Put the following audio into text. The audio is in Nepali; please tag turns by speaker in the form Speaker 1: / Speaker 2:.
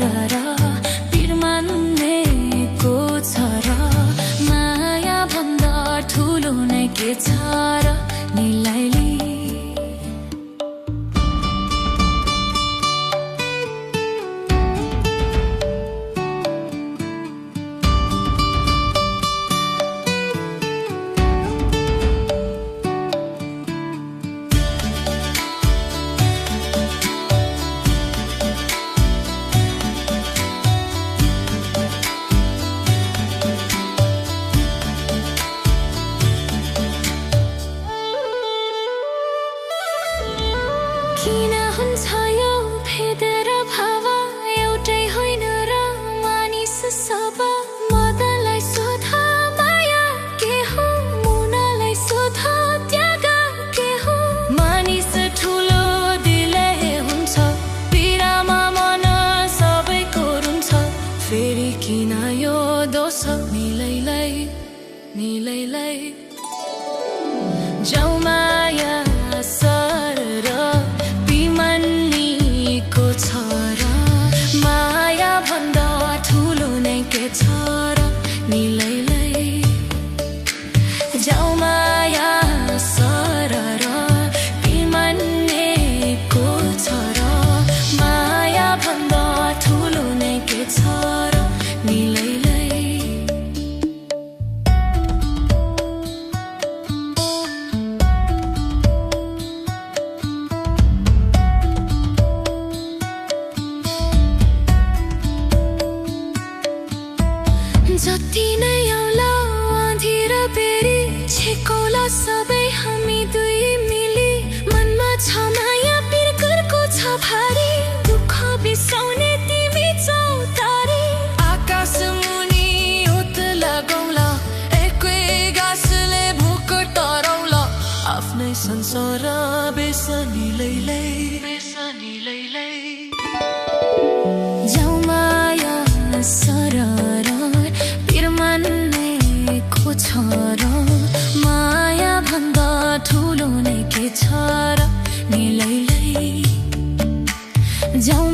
Speaker 1: र पिर मान्नेको छ र माया भन्दा ठुलो नै के छ र निलैली किन हुन्छ यो भेद र भाव एउटै होइन र मानिस सब मदनलाई सोध माया के हो मुनालाई सोध त्याग के हो मानिस ठुलो दिले हुन्छ पीडामा मन सबैको रुन्छ फेरि किन यो दोष निलैलाई जाऊ माया सर र पिमान्नीको छ र माया भन्दा ठुलो नै के छ र निलैलाई जाऊ माया सर र पिमान्नीको छ र माया भन्दा ठुलो नै के छ र निलैलाई जति नै आउला आँधी र बेरी छेकौला सबै हामी दुई मिली मनमा छ माया पिरकरको छ भारी दुःख बिसाउने तिमी चौतारी आकाश मुनि उत लगाउला एकै गाँसले भोक टराउला आफ्नै संसार बेसनीलैलाई जाऊ माया सर छ र माया भन्दा ठुलो नै के छ र निलैलाई जाऊ